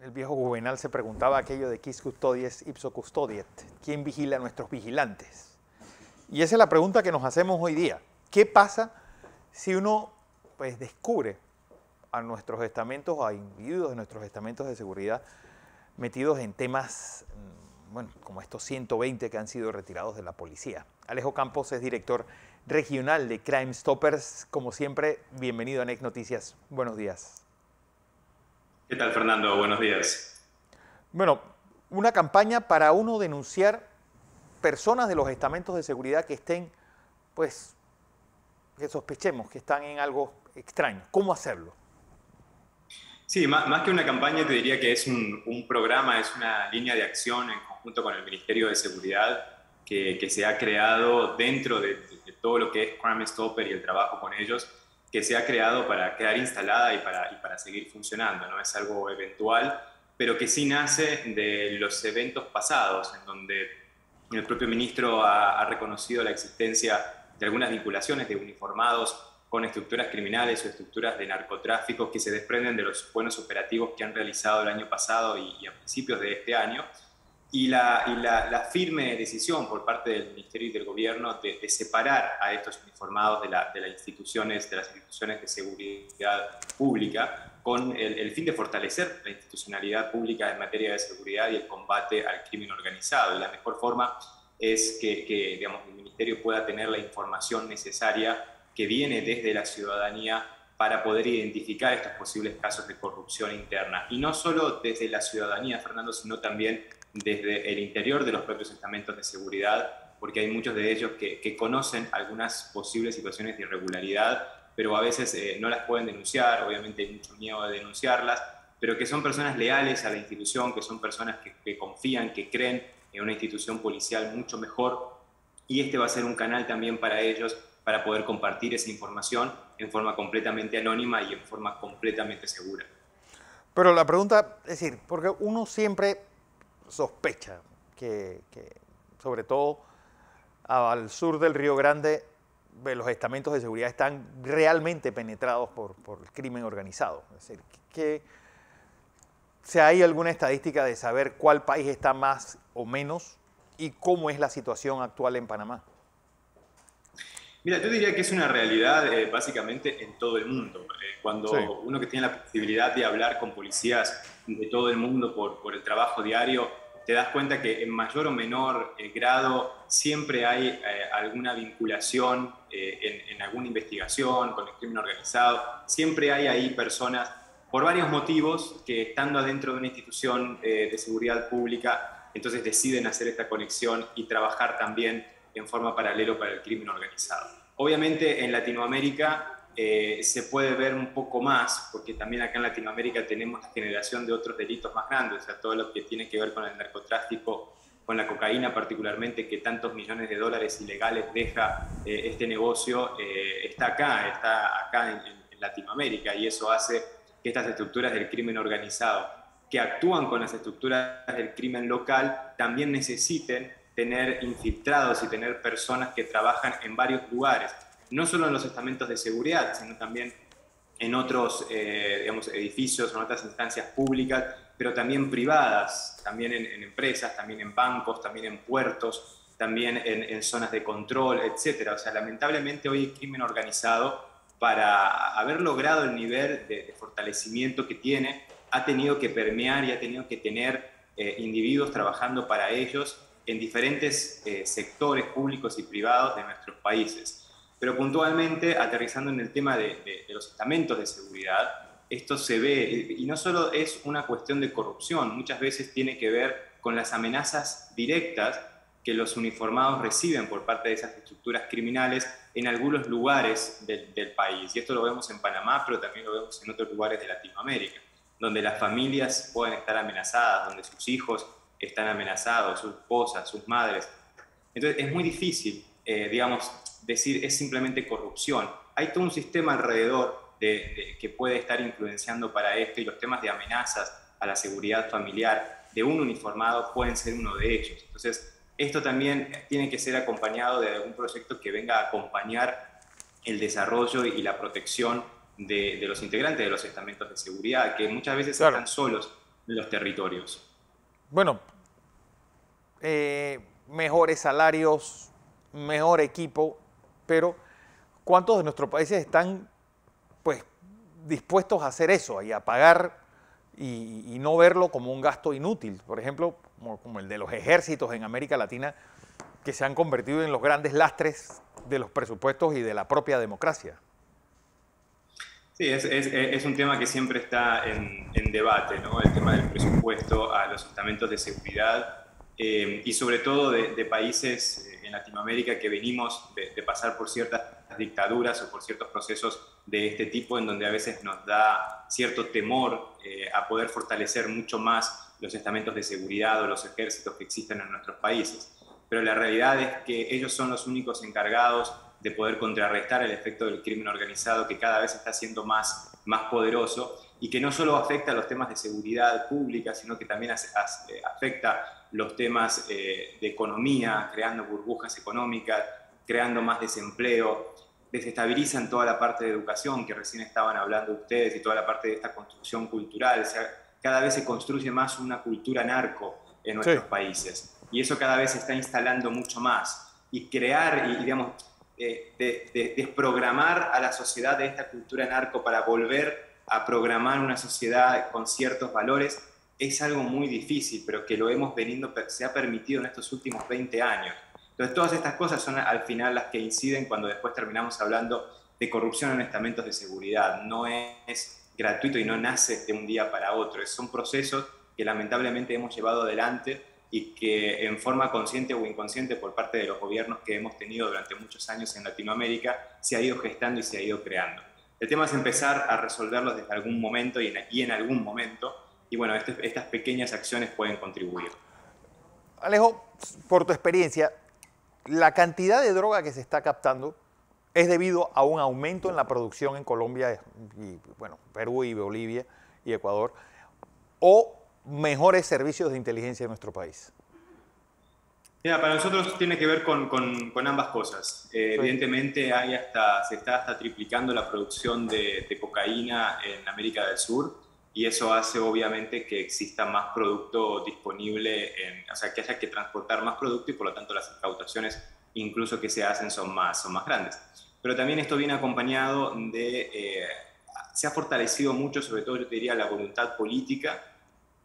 El viejo Juvenal se preguntaba aquello de quis custodies ipso custodiet, ¿quién vigila a nuestros vigilantes? Y esa es la pregunta que nos hacemos hoy día. ¿Qué pasa si uno pues, descubre a nuestros estamentos, a individuos de nuestros estamentos de seguridad metidos en temas, bueno, como estos 120 que han sido retirados de la policía? Alejo Campos es director regional de Crime Stoppers. Como siempre, bienvenido a NEC Noticias. Buenos días. ¿Qué tal, Fernando? Buenos días. Bueno, una campaña para uno denunciar personas de los estamentos de seguridad que estén, pues, que sospechemos que están en algo extraño. ¿Cómo hacerlo? Sí, más que una campaña te diría que es un programa, es una línea de acción en conjunto con el Ministerio de Seguridad que se ha creado dentro de todo lo que es Crime Stopper y el trabajo con ellos, que se ha creado para quedar instalada y para seguir funcionando. No es algo eventual, pero que sí nace de los eventos pasados, en donde el propio ministro ha reconocido la existencia de algunas vinculaciones de uniformados con estructuras criminales o estructuras de narcotráfico que se desprenden de los buenos operativos que han realizado el año pasado y a principios de este año, y la firme decisión por parte del Ministerio y del Gobierno de separar a estos uniformados de las instituciones de seguridad pública con el fin de fortalecer la institucionalidad pública en materia de seguridad y el combate al crimen organizado. Y la mejor forma es que digamos, el Ministerio pueda tener la información necesaria que viene desde la ciudadanía para poder identificar estos posibles casos de corrupción interna. Y no solo desde la ciudadanía, Fernando, sino también desde el interior de los propios estamentos de seguridad, porque hay muchos de ellos que conocen algunas posibles situaciones de irregularidad, pero a veces no las pueden denunciar, obviamente hay mucho miedo de denunciarlas, pero que son personas leales a la institución, que son personas que confían, que creen en una institución policial mucho mejor, y este va a ser un canal también para ellos para poder compartir esa información en forma completamente anónima y en forma completamente segura. Pero la pregunta, es decir, porque uno siempre sospecha que sobre todo al sur del Río Grande, los estamentos de seguridad están realmente penetrados por el crimen organizado. Es decir, que si hay alguna estadística de saber cuál país está más o menos y cómo es la situación actual en Panamá. Mira, yo diría que es una realidad básicamente en todo el mundo. Sí. Cuando uno que tiene la posibilidad de hablar con policías de todo el mundo por el trabajo diario, te das cuenta que en mayor o menor grado siempre hay alguna vinculación en alguna investigación con el crimen organizado. Siempre hay ahí personas, por varios motivos, que estando adentro de una institución de seguridad pública, entonces deciden hacer esta conexión y trabajar también en forma paralela para el crimen organizado. Obviamente en Latinoamérica se puede ver un poco más, porque también acá en Latinoamérica tenemos la generación de otros delitos más grandes, o sea, todo lo que tiene que ver con el narcotráfico, con la cocaína particularmente, que tantos millones de dólares ilegales deja este negocio, está acá en Latinoamérica, y eso hace que estas estructuras del crimen organizado, que actúan con las estructuras del crimen local, también necesiten tener infiltrados y tener personas que trabajan en varios lugares, no solo en los estamentos de seguridad, sino también en otros digamos, edificios, en otras instancias públicas, pero también privadas, también en empresas, también en bancos, también en puertos, también en zonas de control, etc. O sea, lamentablemente hoy el crimen organizado, para haber logrado el nivel de fortalecimiento que tiene, ha tenido que permear y ha tenido que tener individuos trabajando para ellos en diferentes sectores públicos y privados de nuestros países. Pero puntualmente, aterrizando en el tema de los estamentos de seguridad, esto se ve, y no solo es una cuestión de corrupción, muchas veces tiene que ver con las amenazas directas que los uniformados reciben por parte de esas estructuras criminales en algunos lugares del país. Y esto lo vemos en Panamá, pero también lo vemos en otros lugares de Latinoamérica, donde las familias pueden estar amenazadas, donde sus hijos están amenazados, sus esposas, sus madres. Entonces es muy difícil, digamos, decir es simplemente corrupción. Hay todo un sistema alrededor que puede estar influenciando para esto, y los temas de amenazas a la seguridad familiar de un uniformado pueden ser uno de ellos. Entonces esto también tiene que ser acompañado de algún proyecto que venga a acompañar el desarrollo y la protección de los integrantes de los estamentos de seguridad, que muchas veces Claro. están solos los territorios. Bueno, mejores salarios, mejor equipo, pero ¿cuántos de nuestros países están pues dispuestos a hacer eso y a pagar y no verlo como un gasto inútil? Por ejemplo, como el de los ejércitos en América Latina, que se han convertido en los grandes lastres de los presupuestos y de la propia democracia. Sí, es un tema que siempre está en debate, ¿no? El tema del presupuesto a los estamentos de seguridad y sobre todo de países en Latinoamérica que venimos de pasar por ciertas dictaduras o por ciertos procesos de este tipo en donde a veces nos da cierto temor a poder fortalecer mucho más los estamentos de seguridad o los ejércitos que existen en nuestros países. Pero la realidad es que ellos son los únicos encargados de poder contrarrestar el efecto del crimen organizado que cada vez está siendo más poderoso y que no solo afecta a los temas de seguridad pública, sino que también afecta los temas de economía, creando burbujas económicas, creando más desempleo, desestabilizan toda la parte de educación que recién estaban hablando ustedes y toda la parte de esta construcción cultural. O sea, cada vez se construye más una cultura narco en nuestros países y eso cada vez se está instalando mucho más y crear y digamos desprogramar a la sociedad de esta cultura narco para volver a programar una sociedad con ciertos valores es algo muy difícil, pero que lo hemos venido, se ha permitido en estos últimos 20 años. Entonces todas estas cosas son al final las que inciden cuando después terminamos hablando de corrupción en estamentos de seguridad. No es gratuito y no nace de un día para otro, son procesos que lamentablemente hemos llevado adelante y que en forma consciente o inconsciente por parte de los gobiernos que hemos tenido durante muchos años en Latinoamérica se ha ido gestando y se ha ido creando. El tema es empezar a resolverlos desde algún momento y en algún momento, y bueno, estas pequeñas acciones pueden contribuir. Alejo, por tu experiencia, la cantidad de droga que se está captando es debido a un aumento en la producción en Colombia y bueno, Perú y Bolivia y Ecuador, o mejores servicios de inteligencia en nuestro país. Mira, para nosotros tiene que ver con ambas cosas. Sí. Evidentemente se está hasta triplicando la producción de cocaína en América del Sur y eso hace obviamente que exista más producto disponible, o sea, que haya que transportar más producto y por lo tanto las incautaciones incluso que se hacen son más grandes. Pero también esto viene acompañado de, se ha fortalecido mucho, sobre todo yo te diría, la voluntad política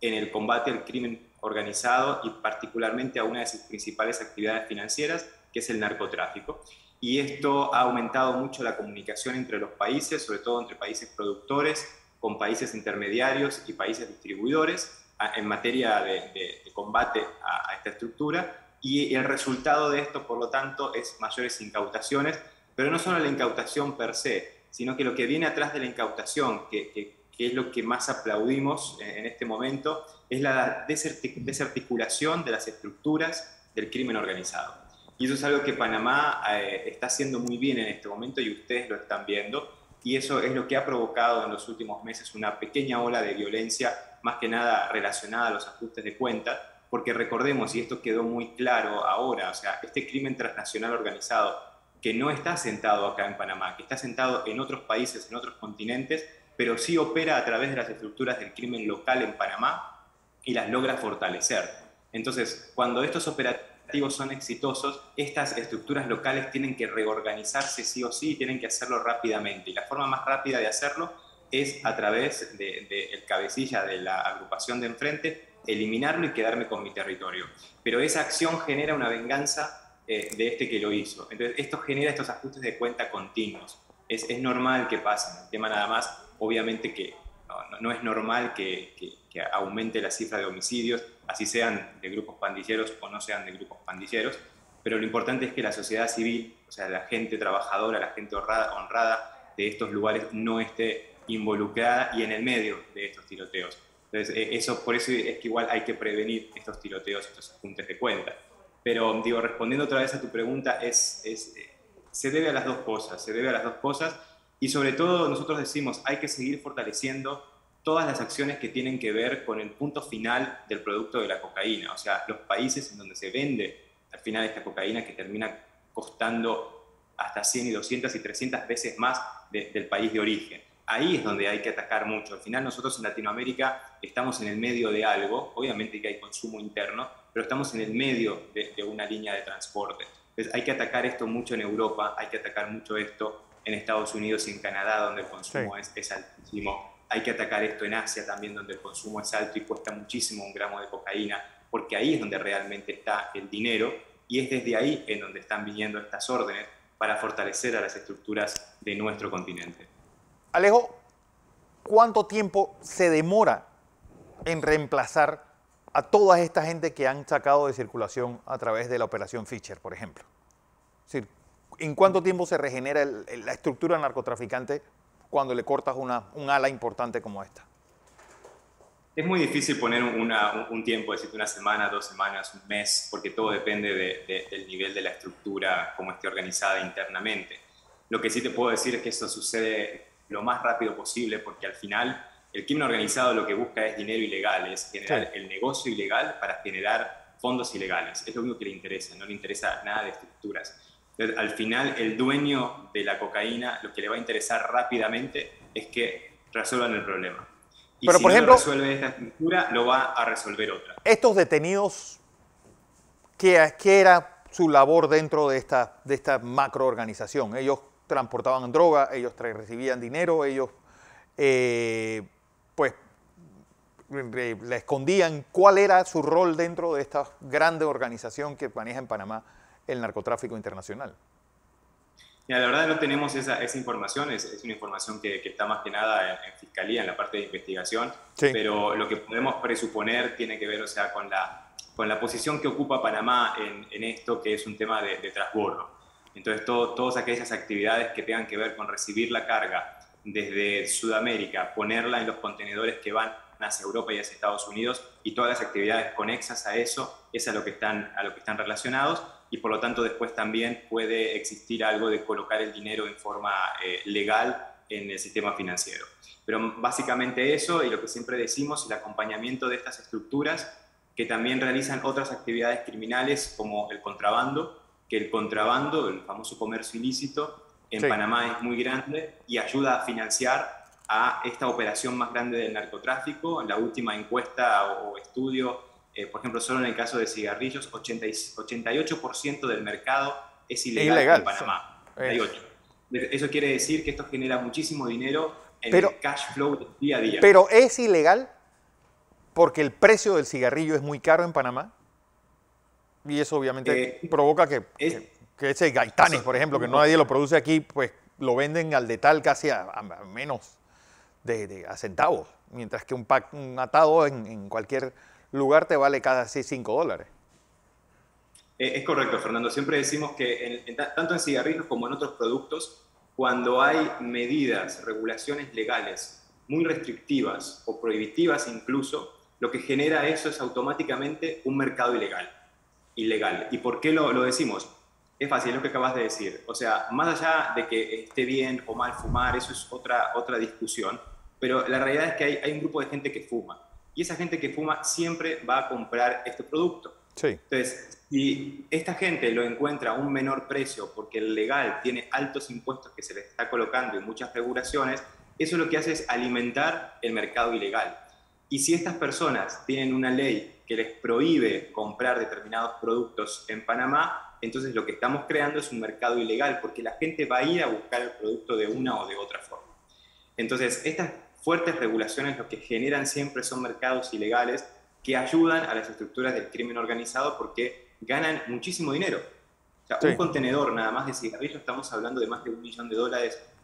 en el combate al crimen organizado y particularmente a una de sus principales actividades financieras, que es el narcotráfico. Y esto ha aumentado mucho la comunicación entre los países, sobre todo entre países productores, con países intermediarios y países distribuidores, en materia de combate a esta estructura. Y el resultado de esto, por lo tanto, es mayores incautaciones, pero no solo la incautación per se, sino que lo que viene atrás de la incautación, que es lo que más aplaudimos en este momento, es la desarticulación de las estructuras del crimen organizado. Y eso es algo que Panamá está haciendo muy bien en este momento y ustedes lo están viendo. Y eso es lo que ha provocado en los últimos meses una pequeña ola de violencia, más que nada relacionada a los ajustes de cuentas, porque recordemos, y esto quedó muy claro ahora, o sea, este crimen transnacional organizado que no está sentado acá en Panamá, que está sentado en otros países, en otros continentes, pero sí opera a través de las estructuras del crimen local en Panamá y las logra fortalecer. Entonces, cuando estos operativos son exitosos, estas estructuras locales tienen que reorganizarse sí o sí, tienen que hacerlo rápidamente. Y la forma más rápida de hacerlo es a través del cabecilla de la agrupación de enfrente, eliminarlo y quedarme con mi territorio. Pero esa acción genera una venganza de este que lo hizo. Entonces, esto genera estos ajustes de cuenta continuos. Es normal que pasen. El tema nada más, obviamente que no es normal que aumente la cifra de homicidios, así sean de grupos pandilleros o no sean de grupos pandilleros, pero lo importante es que la sociedad civil, o sea, la gente trabajadora, la gente honrada de estos lugares no esté involucrada y en el medio de estos tiroteos. Entonces, por eso es que igual hay que prevenir estos tiroteos, estos ajustes de cuenta. Pero, digo, respondiendo otra vez a tu pregunta, se debe a las dos cosas, y sobre todo nosotros decimos, hay que seguir fortaleciendo todas las acciones que tienen que ver con el punto final del producto de la cocaína, o sea, los países en donde se vende al final esta cocaína que termina costando hasta 100 y 200 y 300 veces más del país de origen. ahí es donde hay que atacar mucho. Al final nosotros en Latinoamérica estamos en el medio de algo, obviamente que hay consumo interno, pero estamos en el medio de una línea de transporte. Entonces hay que atacar esto mucho en Europa, hay que atacar mucho esto en Estados Unidos y en Canadá, donde el consumo es altísimo. Hay que atacar esto en Asia también, donde el consumo es alto y cuesta muchísimo un gramo de cocaína, porque ahí es donde realmente está el dinero y es desde ahí en donde están viniendo estas órdenes para fortalecer a las estructuras de nuestro continente. Alejo, ¿cuánto tiempo se demora en reemplazar a toda esta gente que han sacado de circulación a través de la operación Fischer, por ejemplo? Es decir, ¿en cuánto tiempo se regenera la estructura narcotraficante cuando le cortas un ala importante como esta? Es muy difícil poner un tiempo, decirte una semana, 2 semanas, un mes, porque todo depende del nivel de la estructura, cómo esté organizada internamente. Lo que sí te puedo decir es que eso sucede lo más rápido posible, porque al final el crimen organizado lo que busca es dinero ilegal, es generar el negocio ilegal para generar fondos ilegales. Es lo único que le interesa, no le interesa nada de estructuras. Entonces, al final, el dueño de la cocaína, lo que le va a interesar rápidamente es que resuelvan el problema. Y pero, si por no ejemplo, resuelve esta estructura, lo va a resolver otra. Estos detenidos, ¿qué era su labor dentro de esta macroorganización? Ellos transportaban droga, ellos recibían dinero, ellos pues le escondían. ¿Cuál era su rol dentro de esta grande organización que maneja en Panamá el narcotráfico internacional? Mira, la verdad no tenemos esa información, es una información que está más que nada en Fiscalía, en la parte de investigación, pero lo que podemos presuponer tiene que ver, o sea, con la posición que ocupa Panamá en esto, que es un tema de transbordo. Entonces, todas aquellas actividades que tengan que ver con recibir la carga desde Sudamérica, ponerla en los contenedores que van hacia Europa y hacia Estados Unidos, y todas las actividades conexas a eso, es a lo que están relacionados, y por lo tanto después también puede existir algo de colocar el dinero en forma legal en el sistema financiero. Pero básicamente eso, y lo que siempre decimos, el acompañamiento de estas estructuras que también realizan otras actividades criminales como el contrabando, que el contrabando, el famoso comercio ilícito, en Panamá es muy grande y ayuda a financiar a esta operación más grande del narcotráfico. En la última encuesta o estudio, por ejemplo, solo en el caso de cigarrillos, 88% del mercado es ilegal en Panamá. 88. Eso quiere decir que esto genera muchísimo dinero en el cash flow del día a día. Pero es ilegal porque el precio del cigarrillo es muy caro en Panamá. Y eso obviamente provoca que ese Gaitanes, por ejemplo, que nadie lo produce aquí, pues lo venden al detal casi a menos a centavos. Mientras que un atado en cualquier lugar te vale casi $5. Es correcto, Fernando. Siempre decimos que tanto en cigarrillos como en otros productos, cuando hay medidas, regulaciones legales muy restrictivas o prohibitivas incluso, lo que genera eso es automáticamente un mercado ilegal. ¿Y por qué lo decimos? Es fácil, es lo que acabas de decir. O sea, más allá de que esté bien o mal fumar, eso es otra discusión, pero la realidad es que hay un grupo de gente que fuma. Y esa gente que fuma siempre va a comprar este producto. Entonces, si esta gente lo encuentra a un menor precio porque el legal tiene altos impuestos que se le está colocando y muchas regulaciones, eso lo que hace es alimentar el mercado ilegal. Y si estas personas tienen una ley que les prohíbe comprar determinados productos en Panamá, entonces lo que estamos creando es un mercado ilegal, porque la gente va a ir a buscar el producto de una o de otra forma. Entonces, estas fuertes regulaciones lo que generan siempre son mercados ilegales que ayudan a las estructuras del crimen organizado porque ganan muchísimo dinero. O sea, un contenedor nada más de cigarrillos, estamos hablando de más de $1 millón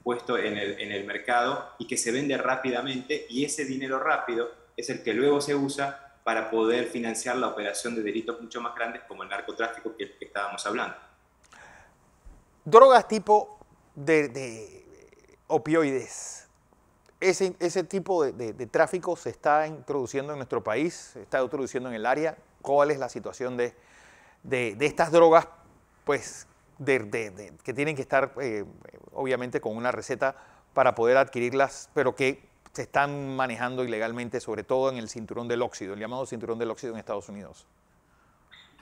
puesto en el mercado y que se vende rápidamente, y ese dinero rápido es el que luego se usa para poder financiar la operación de delitos mucho más grandes como el narcotráfico que estábamos hablando. Drogas tipo de opioides. Ese tipo de tráfico se está introduciendo en nuestro país, se está introduciendo en el área. ¿Cuál es la situación de estas drogas, pues, que tienen que estar, obviamente, con una receta para poder adquirirlas, pero que se están manejando ilegalmente, sobre todo en el cinturón del óxido, el llamado cinturón del óxido en Estados Unidos?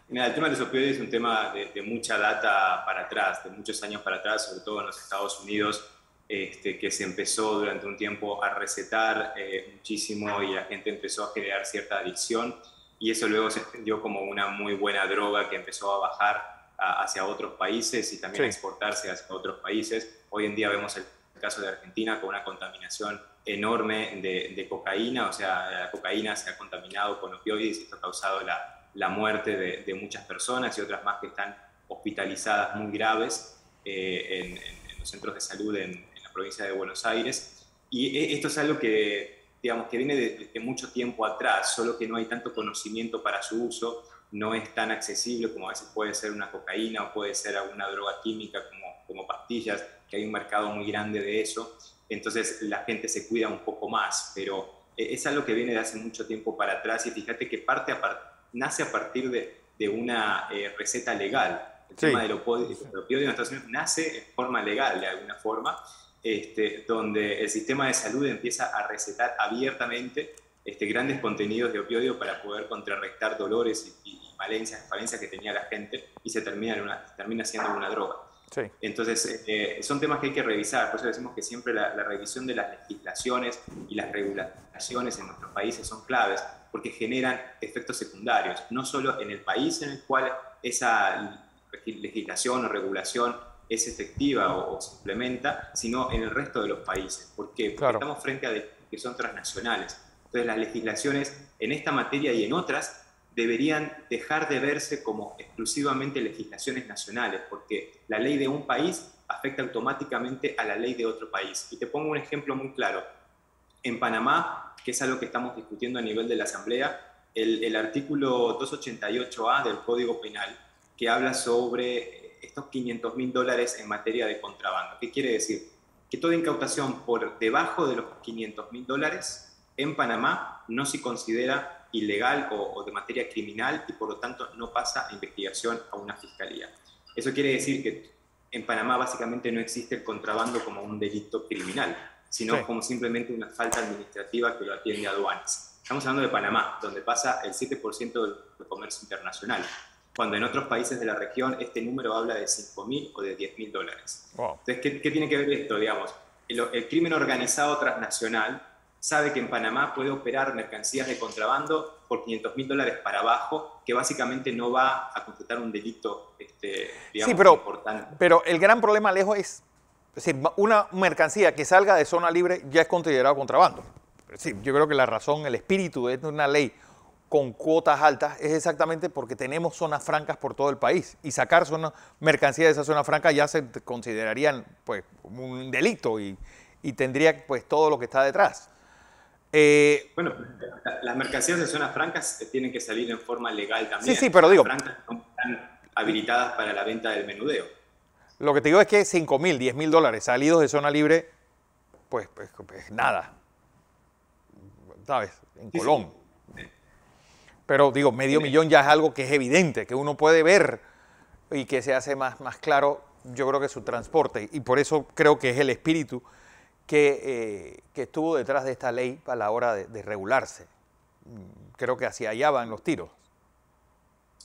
Mira, el tema de los opioides es un tema de mucha data para atrás, de muchos años para atrás, sobre todo en los Estados Unidos. que se empezó durante un tiempo a recetar muchísimo y la gente empezó a generar cierta adicción y eso luego se entendió como una muy buena droga que empezó a bajar hacia otros países y también a exportarse hacia otros países. Hoy en día vemos el caso de Argentina con una contaminación enorme de cocaína, o sea, la cocaína se ha contaminado con opioides y esto ha causado la muerte de muchas personas y otras más que están hospitalizadas muy graves en los centros de salud en la provincia de Buenos Aires. Y esto es algo que, digamos, que viene de mucho tiempo atrás, solo que no hay tanto conocimiento para su uso, no es tan accesible como a veces puede ser una cocaína o puede ser alguna droga química como pastillas, que hay un mercado muy grande de eso. Entonces la gente se cuida un poco más, pero es algo que viene de hace mucho tiempo para atrás y fíjate que nace a partir de una receta legal. El tema del opioide en Estados Unidos nace en forma legal de alguna forma, donde el sistema de salud empieza a recetar abiertamente grandes contenidos de opioides para poder contrarrestar dolores y falencias que tenía la gente y se termina siendo una droga. Sí. Entonces, son temas que hay que revisar, por eso decimos que siempre la revisión de las legislaciones y las regulaciones en nuestros países son claves, porque generan efectos secundarios, no solo en el país en el cual esa legislación o regulación es efectiva o se implementa, sino en el resto de los países. ¿Por qué? Porque estamos frente a que son transnacionales. Entonces, las legislaciones en esta materia y en otras deberían dejar de verse como exclusivamente legislaciones nacionales, porque la ley de un país afecta automáticamente a la ley de otro país. Y te pongo un ejemplo muy claro. En Panamá, que es algo que estamos discutiendo a nivel de la Asamblea, el artículo 288A del Código Penal, que habla sobre estos $500.000 en materia de contrabando. ¿Qué quiere decir? Que toda incautación por debajo de los $500.000 en Panamá no se considera ilegal o de materia criminal y por lo tanto no pasa a investigación a una fiscalía. Eso quiere decir que en Panamá básicamente no existe el contrabando como un delito criminal, sino como simplemente una falta administrativa que lo atiende aduanas. Estamos hablando de Panamá, donde pasa el 7% del comercio internacional, cuando en otros países de la región este número habla de $5.000 o de $10.000. Wow. Entonces, ¿qué tiene que ver esto? Digamos, el crimen organizado transnacional sabe que en Panamá puede operar mercancías de contrabando por $500.000 para abajo, que básicamente no va a constatar un delito digamos, importante. Pero el gran problema, Alejo, es decir, una mercancía que salga de zona libre ya es considerado contrabando. Es decir, yo creo que la razón, el espíritu de una ley con cuotas altas es exactamente porque tenemos zonas francas por todo el país y sacar mercancías de esa zona franca ya se considerarían pues, un delito y tendría pues todo lo que está detrás. Bueno, las mercancías de zonas francas tienen que salir en forma legal también. Sí, pero digo... Las francas no están habilitadas para la venta del menudeo. Lo que te digo es que $5.000, $10.000 salidos de zona libre, pues nada. ¿Sabes? En Colón. Sí. Pero digo, medio millón ya es algo que es evidente, que uno puede ver y que se hace más claro, yo creo que su transporte. Y por eso creo que es el espíritu que estuvo detrás de esta ley a la hora de regularse. Creo que hacia allá van los tiros.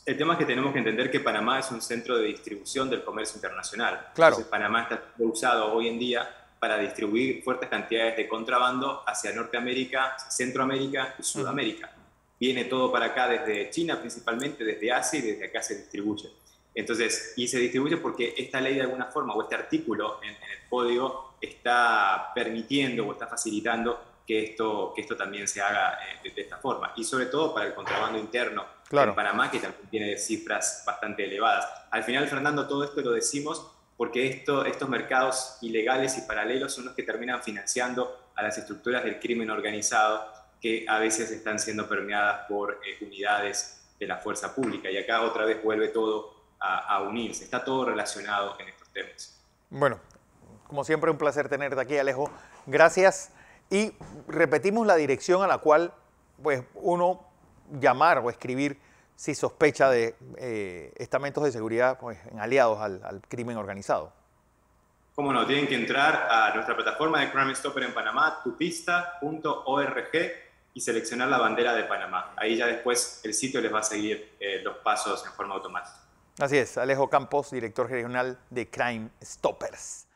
El tema es que tenemos que entender que Panamá es un centro de distribución del comercio internacional. Claro. Entonces, Panamá está usado hoy en día para distribuir fuertes cantidades de contrabando hacia Norteamérica, Centroamérica y Sudamérica. Viene todo para acá desde China principalmente, desde Asia y desde acá se distribuye. Entonces, y se distribuye porque esta ley de alguna forma o este artículo en el código está permitiendo o está facilitando que esto también se haga de esta forma. Y sobre todo para el contrabando interno en Panamá, que también tiene cifras bastante elevadas. Al final, Fernando, todo esto lo decimos porque estos mercados ilegales y paralelos son los que terminan financiando a las estructuras del crimen organizado que a veces están siendo permeadas por unidades de la fuerza pública. Y acá otra vez vuelve todo a unirse. Está todo relacionado en estos temas. Bueno, como siempre, un placer tenerte aquí, Alejo. Gracias. Y repetimos la dirección a la cual pues, uno llamar o escribir si sospecha de estamentos de seguridad pues, aliados al crimen organizado. Cómo no, tienen que entrar a nuestra plataforma de Crime Stopper en Panamá, tupista.org, y seleccionar la bandera de Panamá. Ahí ya después el sitio les va a seguir los pasos en forma automática. Así es, Alejo Campos, director regional de Crime Stoppers.